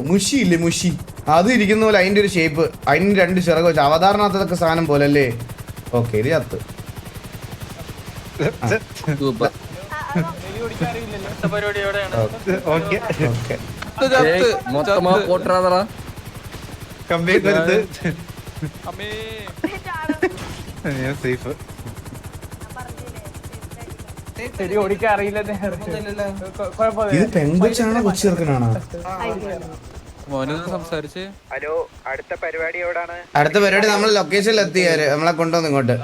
മുഷി ഇല്ലേ മുഷി അത് ഇരിക്കുന്ന പോലെ അതിന്റെ ഒരു ഷേപ്പ് അതിന് 2 ചിറക് വെച്ച് അവതാരണത്തൊക്കെ സാധനം പോലെ അല്ലേ ഓക്കെ ഇത് ചത്ത് ഇത് പെങ്കൊച്ചാണോ കൊച്ചു ചെറുക്കനാണോ ഹലോ അടുത്ത പരിപാടി എവിടാണ് അടുത്ത പരിപാടി നമ്മൾ ലൊക്കേഷനിൽ എത്തിയാര് നമ്മളെ കൊണ്ടുവന്ന് ഇങ്ങോട്ട്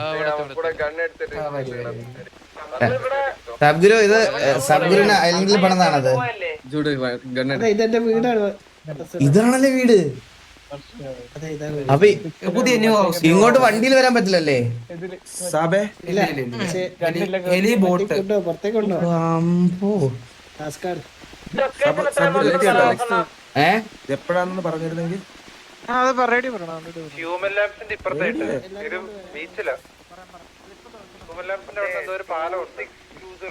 സബ്ഗുരു ഇത് സബ്ഗുരുവിന് ഐലൻഡിൽ പണിതാണത് ഇതാണല്ലേ വീട് അപ്പൊ ഇങ്ങോട്ട് വണ്ടിയിൽ വരാൻ പറ്റില്ലല്ലേ എപ്പോഴാണെന്ന് പറഞ്ഞിരുന്നെങ്കിൽ ഹ്യൂമൻ ലാബ്സിന്റെ ഇപ്പുറത്തായിട്ട് ഒരു ബീച്ചിലോ ഹ്യൂമൻ ലാബ്സിന്റെ അവിടെ എന്തോ ഒരു പാലമുണ്ട്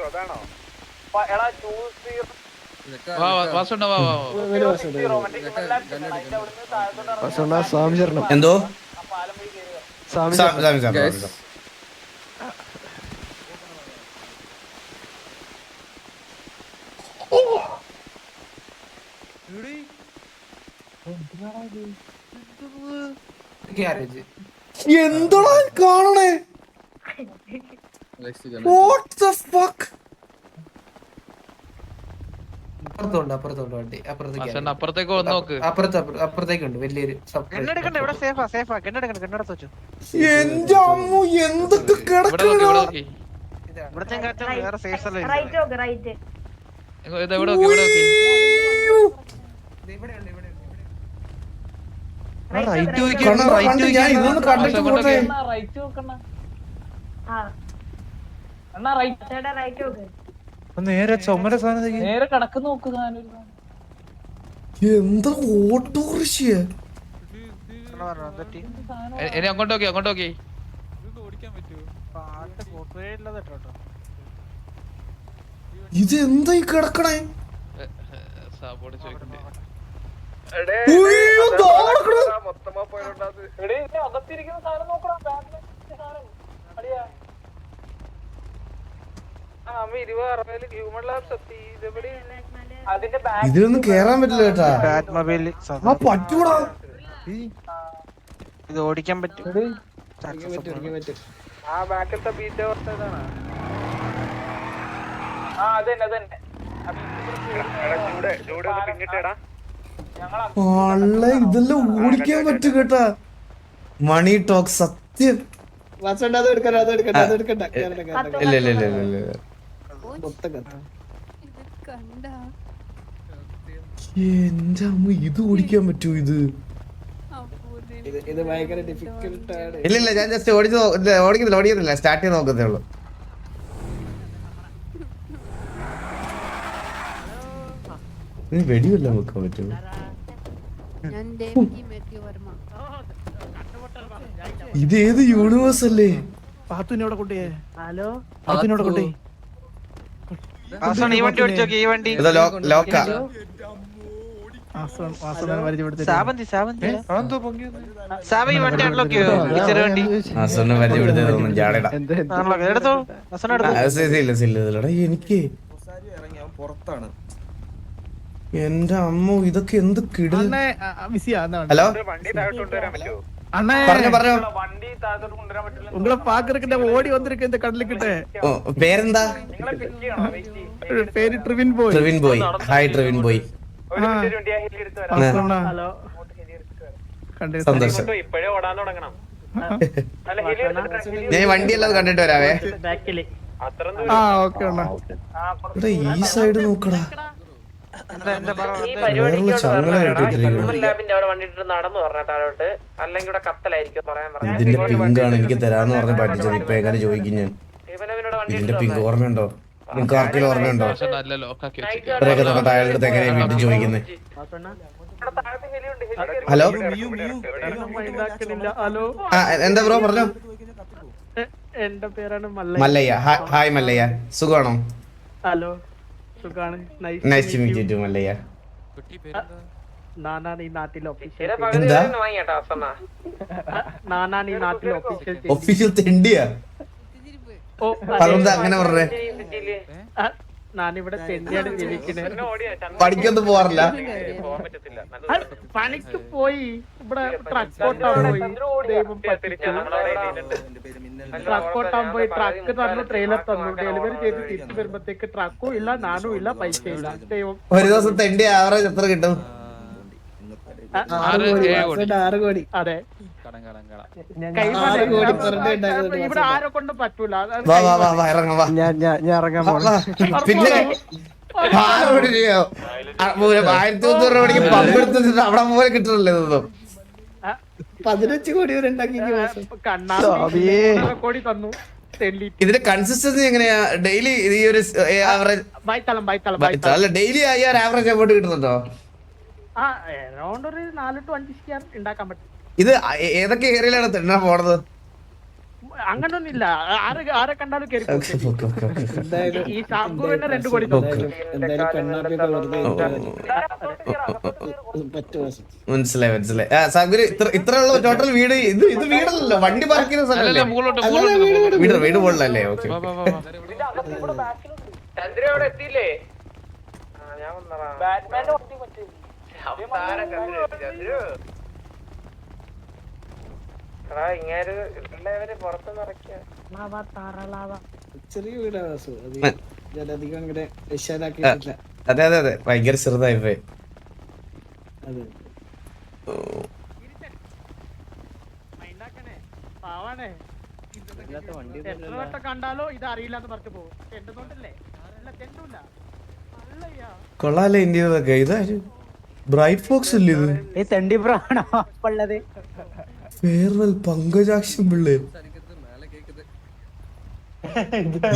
അതാണോ എന്തോ എന്താ കാണണേ What the fuck? അപ്പുറത്തേക്കുണ്ട് വലിയൊരു എന്റെ അമ്മു എന്തൊക്കെ കിടക്കണ ഞാൻ ഇതൊന്ന് കണ്ടിട്ട് പോട്ടെ നേരെ ചുമര സാധനം നേരെ കിടക്കുന്ന നോക്ക് എന്താ ഓട്ടോറിക്ഷ അങ്ങോട്ടോക്കി ഇത് എന്താ ഈ കിടക്കണേ അകത്തിരിക്കുന്ന സാധനം നോക്കണം ഇതിലൊന്നും കേറാൻ പറ്റില്ല കേട്ടാ പറ്റൂടാ ഇത് ഓടിക്കാൻ പറ്റും ആ ബാക്കത്തെ ബീച്ച് പിന്നിട്ടേടാ ഇതെല്ലാം ഓടിക്കാൻ പറ്റും കേട്ടാ മണി ടോക്ക് സത്യം ഇല്ല ഇല്ല ഇല്ല ഇല്ല എന്റെ അമ്മ ഇത് ഓടിക്കാൻ പറ്റൂ ഇത് ഇല്ല ഇല്ല ഞാൻ ജസ്റ്റ് ഓടിക്കുന്നില്ല സ്റ്റാർട്ട് ചെയ്ത് നോക്കത്തേ ഉള്ളൂ വെടിവല്ല വെക്കാൻ പറ്റുമോ ഇത് ഏത് യൂണിവേഴ്സ് അല്ലേ പാത്തുവിനോടെ കൊണ്ടേ ഹലോ പാത്തുവിനോടെ കൊണ്ടേ ഈ വണ്ടി ഓടിച്ചു നോക്കി ഈ വണ്ടി ലോക്ക എനിക്ക് പുറത്താണ് എന്റെ അമ്മ ഇതൊക്കെ എന്ത് കിടൽ ഹലോ പറഞ്ഞോ ഉങ്ങളെ പാക്കറക്കിന്റെ ഓടി വന്നിരിക്ക இந்த கடலுக்கிட்ட പേരെന്താ പേര് ട്രിവിൻ ബോയ് ഹായ് ട്രിവിൻ ബോയ് സന്തോഷം ഞാൻ വണ്ടി എല്ലാം കണ്ടിട്ട് വരാവേ ഈ സൈഡ് നോക്കടാ ഇതിന്റെ പിങ്കാണ് എനിക്ക് തരാന്ന് പറഞ്ഞ് പറ്റിച്ചത് ഇപ്പൊ എങ്ങനെ ചോദിക്കും ഞാൻ ഇതിന്റെ പിങ്ക് ഓർമ്മയുണ്ടോ നിങ്ങൾക്ക് ആർക്കെങ്കിലും ഓർമ്മയുണ്ടോ ഇവരൊക്കെ തൊട്ട് അയാളുടെ അടുത്ത് എങ്ങനെയാ വീട്ടിൽ ചോദിക്കുന്നത് ഹലോ എന്താ ബ്രോ പറഞ്ഞോ എന്റെ പേരാണ് മല്ലയ്യ ഹായ് മല്ലയ്യ സുഖമാണോ ഹലോ സുഖാണ് nice to meet you Mallayya നാനാണ് ഈ നാട്ടിലെ ഒഫീഷ്യൽ എന്താ നാനാണ് ഈ നാട്ടിലെ ഒഫീഷ്യൽ ഒഫീഷ്യൽ തെണ്ടിയാ ഓ അതെന്താ അങ്ങനെ പറഞ്ഞേ ഞാനിവിടെ തെണ്ടിയാണ് ജീവിക്കുന്നത്. പഠിക്കൊന്നും പോവാറില്ല പണിക്ക് പോയി ഇവിടെ ട്രക്കോട്ടാൻ പോയി. ദൈവം ട്രക്കോട്ടാൻ പോയി. ട്രക്ക് തന്നു, ട്രെയിലർ തന്നു, ഡെലിവറി ചെയ്ത് തിരിച്ചു വരുമ്പത്തേക്ക് ട്രക്കും ഇല്ല, നാനും ഇല്ല, പൈസ ഇല്ല. ദൈവം ഒരു ദിവസം തെണ്ടി ആവറേജ് എത്ര കിട്ടും? 6 കോടി. അതെ ഇവിടെ ആരെ കൊണ്ടും പറ്റൂല. വാ വാ വാ വാ ഇറങ്ങാം വാ ഞാൻ ഇറങ്ങാൻ വാ, വാ. പിന്നെ 6 കോടി രൂപയോ? 1300 രൂപ മണിക്ക് പമ്പെടുത്തിട്ട് അവിടെ പോലെ കിട്ടണല്ലേ ഇതൊന്നും. 15 കോടി വരെ ഉണ്ടാക്കി കോടി തന്നു. ഇതിന്റെ കൺസിസ്റ്റൻസി എങ്ങനെയാ? ഡെയിലി ഈ ഒരു ആവറേജ് അല്ല, ഡെയിലി ഈ ഒരു ആവറേജ് എമൗണ്ട് കിട്ടുന്നുണ്ടോ? അറൗണ്ട് ഒരു 4 to 5 സ്റ്റാർ ഉണ്ടാക്കാൻ പറ്റും. ഇത് ഏതൊക്കെ ഏരിയയിലാണ് തെണ്ണ പോണത്? അങ്ങനൊന്നുമില്ല, ആരെ കണ്ടാലും കേറി പോകും. ഈ ഷാംപൂവിന് 2 കോടി മനസ്സിലായി മനസ്സിലായി. സാഗുര് ഇത്രയുള്ള ടോട്ടൽ വീട് ഇത് വീടല്ലല്ലോ, വണ്ടി പാർക്കുന്ന സ്ഥലമല്ലേ? വീട് പോലല്ലേ? ഓക്കെ ചെറിയ വീടാണ്. അധികം അങ്ങനെ വിശാലാക്കിയിട്ടില്ല. അതെ അതെ അതെ, ഭയങ്കര ചെറുതായി പോയി. അതെ എത്ര വട്ടം കണ്ടാലോ ഇത് അറിയില്ല എന്ന് പറഞ്ഞു പോകും. തെണ്ടുന്നോണ്ടല്ലേ? തെണ്ടൂല. കൊള്ളാല്ലേ ഇന്ത്യതൊക്കെ. ഇതാര് ബ്രൈറ്റ് ഫോക്സ് അല്ലേ ഇത്? ഫെയർവെൽ പങ്കജാക്ഷൻ പിള്ളേ.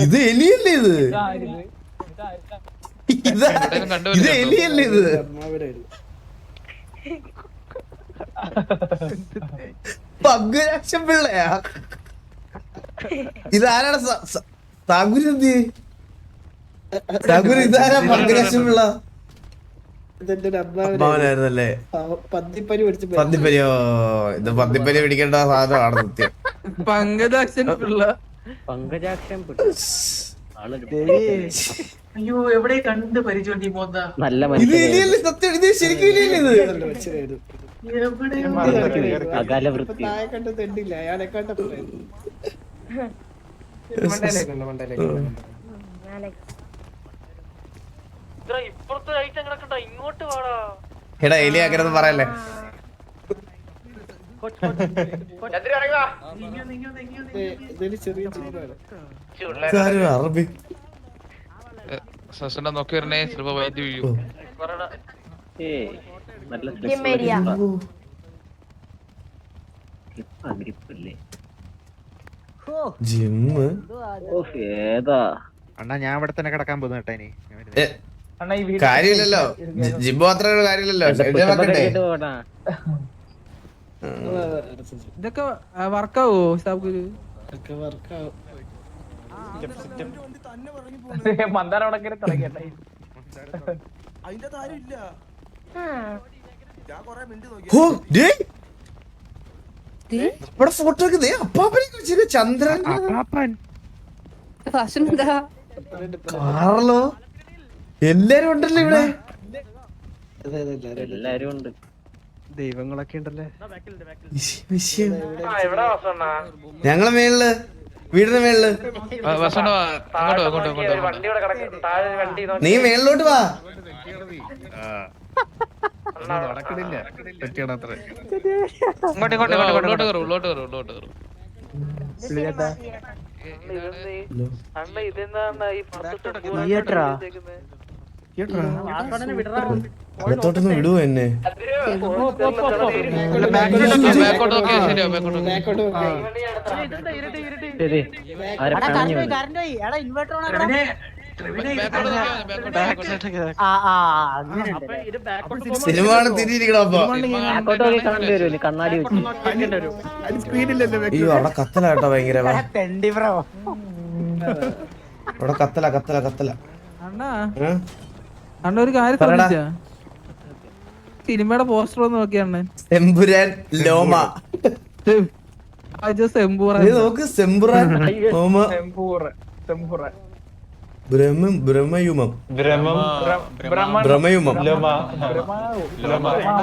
ഇത് എലിയല്ലേ? ഇത് എലിയല്ലേ? ഇത് പങ്കജാക്ഷൻ പിള്ളയാ? ഇതാരാണ്? സാഗുര് എന്ത്? സാഗുര് ഇതാരാ പങ്കജാക്ഷൻ പിള്ള? അമ്മാവനായിരുന്നല്ലേ? പന്നിപ്പരിയോ? ഇത് പന്നിപ്പരി പിടിക്കേണ്ട സാധനമാണ് സത്യം. പങ്കജാക്ഷൻ പിള്ള. അയ്യോ എവിടെ കണ്ട് പരിചയം നല്ല ഇത് എലിയല്ലേ? സത്യം ഇത് ശരിക്കും എലിയല്ലേ? ഇത് അകാല വൃത്തി കണ്ട് തെണ്ടില്ല അയാളെ കണ്ടപ്പോ. എടാ എലി അങ്ങനെ പറയല്ലേ? ചെറിയ അറബി നോക്കി വരണേ, ചിലപ്പോ വൈദ്യുതി വീഴും. നല്ല ജിമ്മ് ഏതാ അണ്ണാ ഞാൻ ഇവിടെ തന്നെ കിടക്കാൻ പോകുന്നു കേട്ടോ. ഇനി കാര്യമില്ലല്ലോ, ജിമ്മ് മാത്രമേ കാര്യമില്ലല്ലോ. ഇതൊക്കെ വർക്കാവോ? ഫോട്ടോ ചന്ദ്രൻ, കാർലോ, എല്ലാരും ഉണ്ടല്ലോ ഇവിടെ. എല്ലാരും ഉണ്ട്. ദൈവങ്ങളൊക്കെ ഉണ്ടല്ലേ. ഞങ്ങളെ മേളില്, വീടിന്റെ മേളില്. നീ മേളിലോട്ട് വാ. അകത്തോട്ടൊന്ന് വിടുവോ എന്നെ? സിനിമ തിരിയിരിക്കണം. അപ്പൊ കണ്ണാടി അയ്യോ അവിടെ കത്തലാട്ടോ ഭയങ്കര. അവിടെ കത്തല. അണ്ണ ഒരു കാര്യം സിനിമയുടെ പോസ്റ്റർ ഒന്ന് നോക്കിയാണ് എമ്പുരാൻ ലോമ. സെമ്പൂറ നീ നോക്ക് സെമ്പുരാൻ ലോമ ബ്രഹ്മയുമം.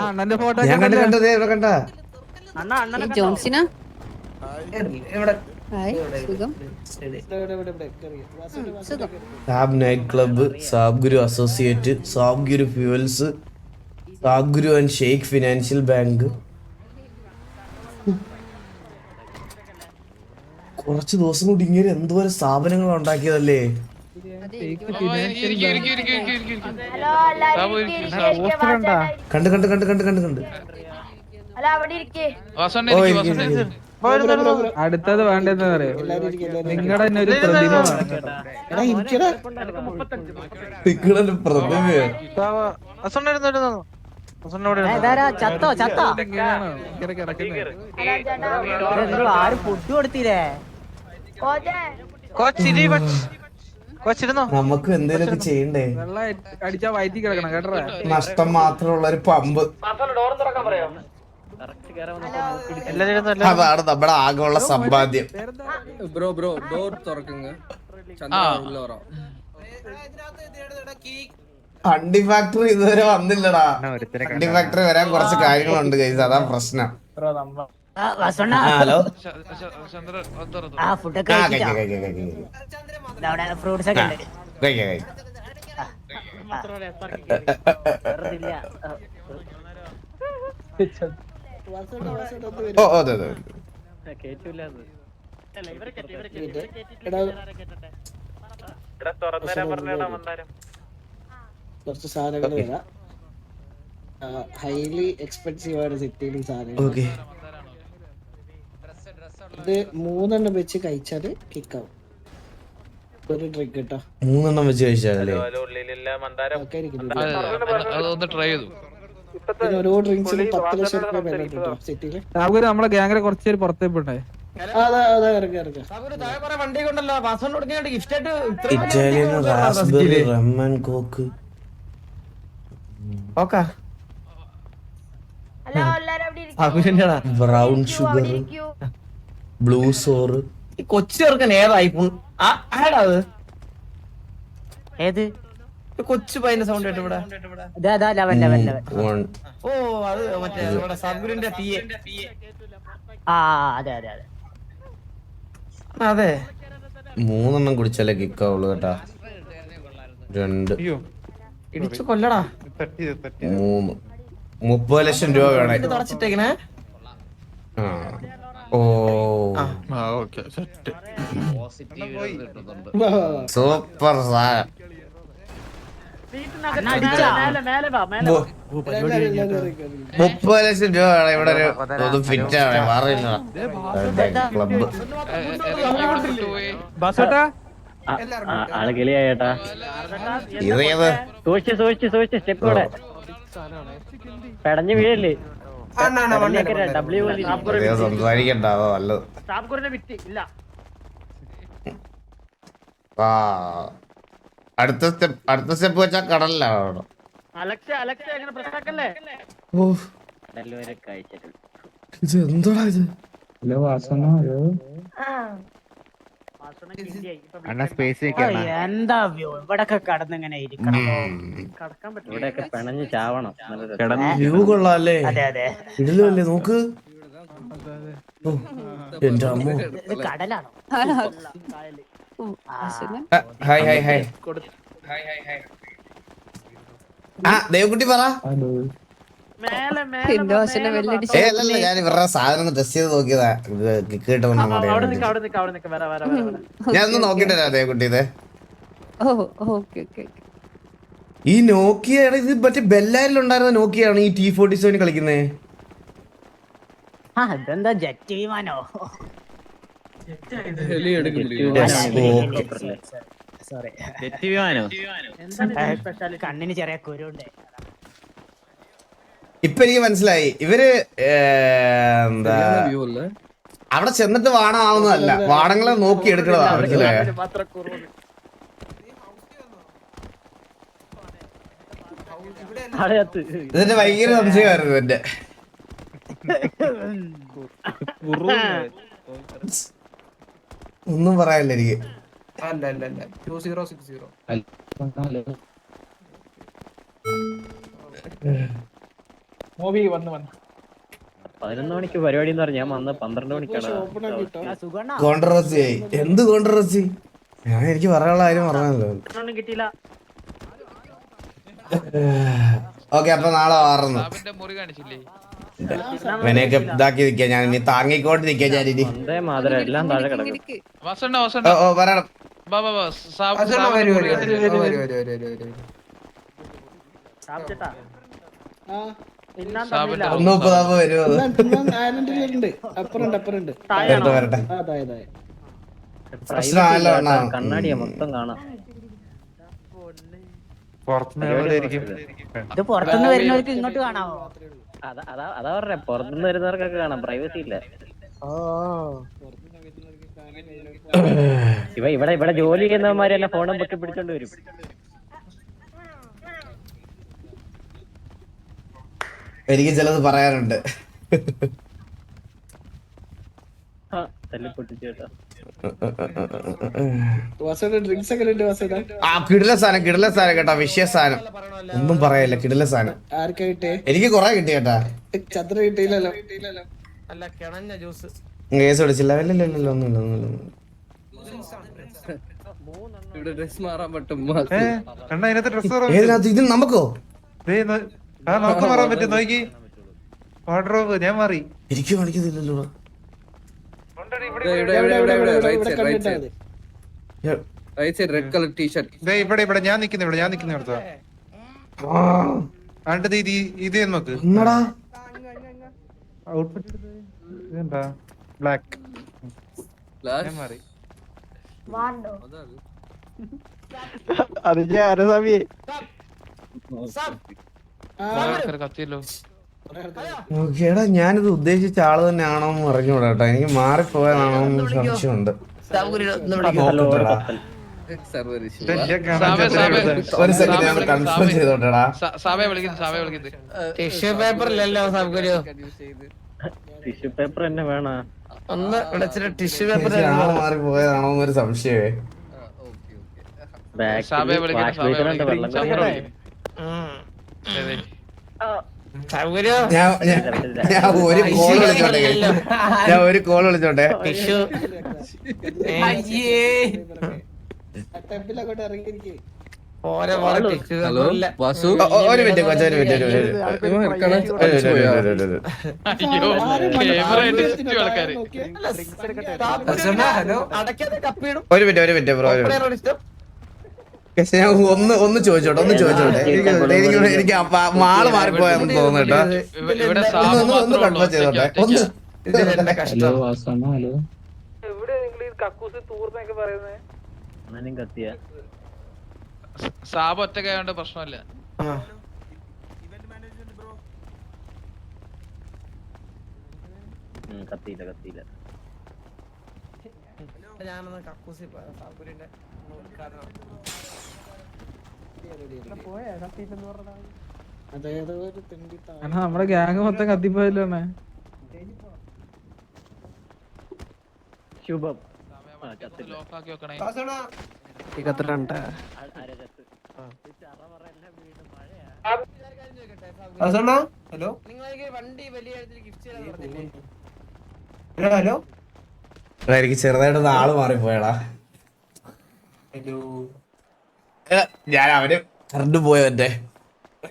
അണ്ണന്റെ ഫോട്ടോ ഞാൻ കണ്ടതേ ഇവിടെ കണ്ട. ജോൺസിനാ ഹായ് സുഖം സുഖം Saab night club, Saab Guru associate, Saab Guru fuels, Saab Guru and Sheikh financial bank. കുറച്ച് ദിവസം കൂടി ഇങ്ങനെ എന്തോരം സ്ഥാപനങ്ങൾ ഉണ്ടാക്കിയതല്ലേ. കണ്ട് കണ്ട് കണ്ട് കണ്ട് കണ്ട് കണ്ട് ഓ, ഇരിക്ക്. അടുത്തത് വേണ്ടെന്ന് പറയോ നിങ്ങളുടെ തന്നെ ഒരു പ്രതിമ നിങ്ങളൊരു പ്രതിമയോ? ചത്തോ ചത്തോ ആരും ഫുഡ് കൊടുത്തില്ലേ നമുക്ക് എന്തെങ്കിലുമൊക്കെ ചെയ്യണ്ടേ. വെള്ളം അടിച്ചാ വയറ്റി കിടക്കണം കേട്ടോ നഷ്ടം മാത്രമുള്ള ഒരു പമ്പ്. അതാണ് നമ്മുടെ ആകെയുള്ള സമ്പാദ്യം. അണ്ടി ഫാക്ടറി ഇതുവരെ വന്നില്ലടാ. അണ്ടി ഫാക്ടറി വരാൻ കുറച്ച് കാര്യങ്ങളുണ്ട് ഗൈസ്, അതാ പ്രശ്നം. ഹലോ ഫുഡൊക്കെ ഫ്രൂട്ട്സ് ഒക്കെ ഉണ്ട് ഓ അതെ അതെ. കുറച്ച് സാധനങ്ങൾ വരാം. ഹൈലി എക്സ്പെൻസീവ് ആണ് സിറ്റിയിലും സാധനങ്ങൾ. ഓക്കെ, ഇത് 3 വെച്ച് കഴിച്ചാല് കിക്കാവും. ഒരു ഡ്രിങ്ക് കേട്ടോ, 3 വെച്ച് കഴിച്ചാലേ. ഓരോ ഡ്രിങ്ക്സിനും 10 ലക്ഷം രൂപ വില കിട്ടോ സിറ്റിയില്. നമ്മളെ ഗ്യാങ്ങിലെ കുറച്ചേര് പുറത്തേക്ക് പോട്ടെ. Italian raspberry rum and coke. Brown sugar, blue sour. കൊച്ചു ചേർക്കൻ ഏതായി ആടാത് ഏത് കൊച്ചു പയ്യന്റെ സൗണ്ട് കേട്ടോ ഇവിടെ. ഓ അത് മറ്റേ നമ്മുടെ സദ്ഗുരുവിന്റെ തീയെ. ആ അതെ അതെ അതെ അതെ 3 കുടിച്ചാലേ കിക്കാവുള്ളൂ കേട്ടാ. 2 ഇടിച്ചു കൊല്ലടാ. 3 30 ലക്ഷം രൂപ വേണേ. തുടച്ചിട്ടേക്കണേ. ഓ സൂപ്പർ സാധനം. 30 ലക്ഷം രൂപ വേണം ഇവിടെ ഒരു ഫിറ്റ് ആണ്. മാറില്ല ക്ലബ്. ആള് കിളിയായേട്ടാ. ഇതേത് സൂക്ഷിച്ച് സ്റ്റെപ്പ് കൂടെ പെടഞ്ഞു വീഴല്ലേ. സംസാരിക്കണ്ടാവോ നല്ലത്. ആ അടുത്ത സ്റ്റെപ്പ് വെച്ചാ കടലിലാണ്. ഇത് എന്താ ഇത്? എന്താ ഇവിടൊക്കെ കടന്നിങ്ങനെ ഇരിക്കണം. ഇവിടെയൊക്കെ പിണഞ്ഞ് ചാവണം. വ്യൂ കൊള്ളാല്ലേ? അതെ അതെ ഇതിലല്ലേ നോക്ക്. ഓ എന്റെ അമ്മ. ഇത് കടലാണോ? Hi hi hi. ആ ദേവക്കുട്ടി പറ. അല്ലല്ല ഞാൻ ഇവരുടെ സാധനം ടെസ്റ്റ് ചെയ്ത് നോക്കിയതാ. കിട്ടുമെന്ന് ഞാൻ ഒന്ന് നോക്കിട്ടല്ല ദേവക്കുട്ടി. ഇത് ഈ നോക്കിയാണ്. ഇത് മറ്റേ ബെല്ലാരിലുണ്ടായിരുന്ന നോക്കിയാണ് ഈ T47 കളിക്കുന്നേ. ഇതെന്താ ജെറ്റ് വിമാനോ? കണ്ണിന് ചെറിയ കുരുണ്ട്. ഇപ്പൊ എനിക്ക് മനസ്സിലായി. ഇവര് എന്താ അവിടെ ചെന്നിട്ട് വാണമാവുന്നതല്ല, വാണങ്ങളെ നോക്കി എടുക്കണതാ. മനസ്സിലായോ? താഴെ കത്ത്. ഇതിന്റെ ഭയങ്കര സംശയമായിരുന്നു എന്റെ. ഒന്നും പറയാനില്ല എനിക്ക്. അല്ല അല്ല അല്ല 2060. 11 മണിക്ക് പരിപാടി എന്ന് പറഞ്ഞാൽ ഞാൻ വന്ന് 12 മണിക്കാണ്. ഓപ്പൺ ആക്കി കിട്ടോ കോൺട്രവേഴ്സി ആയി. എന്ത് കോൺട്രവേഴ്സി? ഞാൻ എനിക്ക് പറയാനുള്ള കാര്യം പറഞ്ഞല്ലോ. ഒന്നും കിട്ടിയില്ല. ഓക്കെ, അപ്പൊ നാളെ മാറുന്നു. ഇവനെയൊക്കെ ഇതാക്കി നിൽക്കാൻ ഞാൻ ഇനി താങ്ങിക്കൊണ്ട് നിൽക്കാൻ ഞാൻ ഇനി. വന്ദേ മാതരം എല്ലാം താഴെ കിടക്കും. ഓ പറയണം. ആ 1:30 വരുമോ? ഐലൻഡിലുണ്ട്. അപ്പുറണ്ട് വരട്ടെ. അതായത് പ്രശ്നമായല്ലോ അണ്ണാ. കണ്ണാടിയാ മൊത്തം കാണാം. ഇത് പുറത്തുനിന്ന് വരുന്നവർക്ക് ഇങ്ങോട്ട് കാണാമോ? അതാ പറഞ്ഞ പുറത്തുനിന്ന് വരുന്നവർക്കൊക്കെ കാണാം, പ്രൈവസി ഇല്ല. ഇവിടെ ജോലി ചെയ്യുന്നവന്മാരെല്ലാം ഫോണും പൊക്കി പിടിച്ചോണ്ട് വരും. എനിക്ക് ചിലത് പറയാനുണ്ട്. തല്ലിപ്പൊട്ടിച്ചു കേട്ടോ. ഡ്രിങ്ക്സ് ഒക്കെ ഉണ്ട് വാസേട്ടാ. ആ കിടില സാധനം കേട്ടോ, വിഷയ സാധനം. ഒന്നും പറയല്ല, കിടില സാധനം. ആർക്കാ കിട്ടേ? എനിക്ക് കൊറേ കിട്ടി കേട്ടാ. ചന്ദ്ര കിട്ടിയില്ലല്ലോ. അല്ല കിണഞ്ഞ ജ്യൂസ്. കേസ് പിടിച്ചില്ല. ഒന്നുമില്ല. ഏതിനകത്ത്? ഇത് നമുക്കോ? മാറാൻ പറ്റും നോക്കി. വാർഡ്രോബ് ഞാൻ മാറി. എനിക്ക് കാണിക്കുന്നില്ലല്ലോ. ഇവിടെ ഞാൻ നിക്കുന്ന അടുത്ത ഇത് നോക്ക്. ഔട്ട്ഫിറ്റ് ഇതെന്താ ബ്ലാക്ക്. ഞാൻ മാറി. അത് ഞാൻ സമയ നോക്കിയടാ, ഞാനിത് ഉദ്ദേശിച്ച ആള് തന്നെയാണോ എന്ന് അറിഞ്ഞൂടാ കേട്ടോ. എനിക്ക് മാറിപ്പോയതാണോ എന്ന് സംശയമുണ്ട്. ഒരു സെക്കൻഡ് ഞാൻ കൺഫേം ചെയ്തോട്ടെടാ. ടിഷ്യൂ പേപ്പറിലല്ലോ സൗകര്യം. ടിഷ്യൂ പേപ്പർ തന്നെ വേണോ? ഒന്ന് വിളിച്ചിട്ട് ടിഷ്യൂ പേപ്പർ ആള് മാറിപ്പോയതാണോ എന്നൊരു സംശയമേ. സൗകര്യം. ഞാൻ ഒരു കോൾ വിളിച്ചോട്ടെ. ടിഷ്യൂ ടെമ്പിലങ്ങോട്ട് ഇറങ്ങിയിരിക്കും. ഓരോ ടിഷ്യൂ പേപ്പറില്ല. ഒരു മിനിറ്റ് കൊച്ചു, ഒരു മിനിറ്റ്. അടയ്ക്കാതെ കപ്പിയിടും. ഒരു മിനിറ്റ് ബ്രോ. ഞാൻ ഒന്ന് ചോദിച്ചോട്ടെ. എനിക്ക് മാള് മാറിപ്പോയെന്ന് തോന്നുന്നു കേട്ടോ. ഒന്ന് കൺഫേം ചെയ്തോട്ടെ. ഇതിന്റെ കഷ്ടം. കത്തിയ സാബ് ഒറ്റക്കായോണ്ട് പ്രശ്നമില്ല. കത്തിയില്ല. ഞാനൊന്ന് കക്കൂസി സാബുരിന്റെ അതായത് ഒരു തെണ്ടി നമ്മുടെ ഗ്യാങ് മൊത്തം കത്തിപ്പോയല്ലോണേ. ശുഭം ലോക്കാക്കി വെക്കണേ. ഹലോ, നിങ്ങൾ വണ്ടി വലിയ ഗിഫ്റ്റ് ചെയ്യാൻ ഹലോ, എനിക്ക് ചെറുതായിട്ടൊന്ന് ആള് മാറിപ്പോയടാ. ഞാൻ അവന് കറണ്ട് പോയവന്റെ.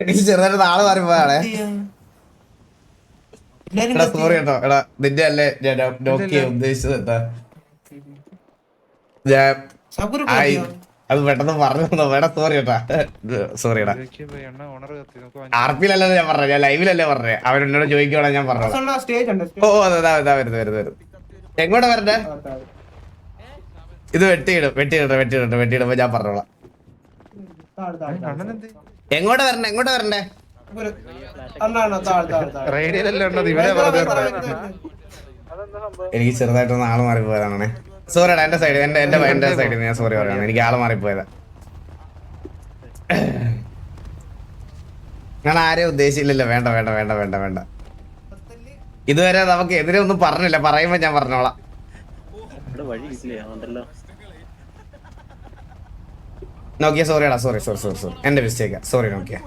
എനിക്ക് ചെറുതായിട്ട് ആള് മാറിപ്പോയാണേ. സോറി കേട്ടോ. എടാ നിന്റെ അല്ലേ ഞാൻ നോക്ക് ചെയ്യാൻ ഉദ്ദേശിച്ചത് കേട്ടാ. ഞാൻ അത് പെട്ടെന്ന് പറഞ്ഞു വേടാ. സോറി കേട്ടാ. സോറിടാ. ആർപിയിലല്ലേ ഞാൻ പറഞ്ഞ, ഞാൻ ലൈവിലല്ലേ പറഞ്ഞേ. അവൻ എന്നോട് ചോദിക്കുവാണെ ഞാൻ പറഞ്ഞു. ഓ അതാ വരുന്നത്. എങ്ങോട്ടാ വരണ്ടേ? ഇത് വെട്ടിയിടുമ്പോ ഞാൻ പറഞ്ഞോളാം. എങ്ങോട്ടാ വരണ്ടേ? എനിക്ക് ചെറുതായിട്ടൊന്ന് ആള് മാറിപ്പോയതാണേ. സോറിടാ, എന്റെ സൈഡിൽ എന്റെ സൈഡിൽ ഞാൻ സോറി പറയണം. എനിക്ക് ആള് മാറിപ്പോയതാ. ഞാൻ ആരെയും ഉദ്ദേശിച്ചില്ലല്ലോ. വേണ്ട വേണ്ട വേണ്ട വേണ്ട വേണ്ട. ഇതുവരെ നമുക്ക് എതിരെ ഒന്നും പറഞ്ഞില്ല. പറയുമ്പോ ഞാൻ പറഞ്ഞോളാം. ഇവിടെ വഴി ഇല്ലേ അതല്ലോ. നോക്കിയ സോറിയാടാ. Sorry sorry sorry sorry. എന്റെ മിസ്റ്റേക്കാ. സോറി നോക്കിയ.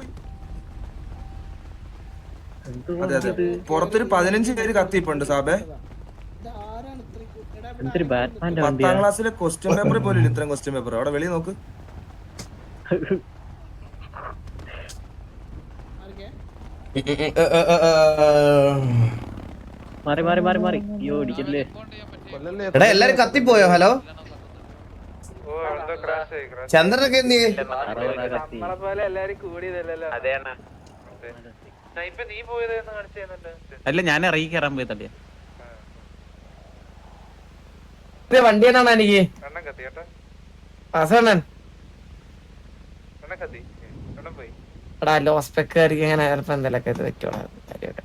അതെ അതെ പുറത്തൊരു 15 പേര് കത്തിയിപ്പുണ്ട് സാബേ. എന്തൊരു ബാറ്റ്മാന്റെ 10ാം ക്ലാസ്സിലെ ക്വസ്റ്റ്യൻ പേപ്പർ പോലും ഇത്രയും ക്വസ്റ്റ്യൻ പേപ്പർ അവിടെ വെളിയിൽ നോക്ക്. മാറി മാറി മാറി മാറി. അയ്യോ ഇടിക്കല്ലേ. എടാ എല്ലാരും കത്തിപ്പോയോ? ഹലോ ഓ എന്തോ ക്രാഷ് ആയി ക്രാഷ്. ചന്ദ്രനൊക്കെ എന്ത് ചെയ്യും? നമ്മളെ പോലെ എല്ലാരും കൂടിയതല്ലോ. ഇപ്പൊ നീ പോയതെന്ന് കാണിച്ചു തന്നിട്ട്. അല്ല ഞാൻ ഇറങ്ങി കയറാൻ പോയി തട്ടിയ വണ്ടി എന്നാണ് എനിക്ക് എണ്ണം കത്തി കേട്ടോ. അസണ്ണൻ എണ്ണം കത്തി എണ്ണം പോയി. എടാ ലോസ്പെക്കാർക്ക് ഇങ്ങനെ ചിലപ്പോ എന്തെങ്കിലുമൊക്കെ ഇത് പറ്റുവാണ് കാര്യമൊക്കെ.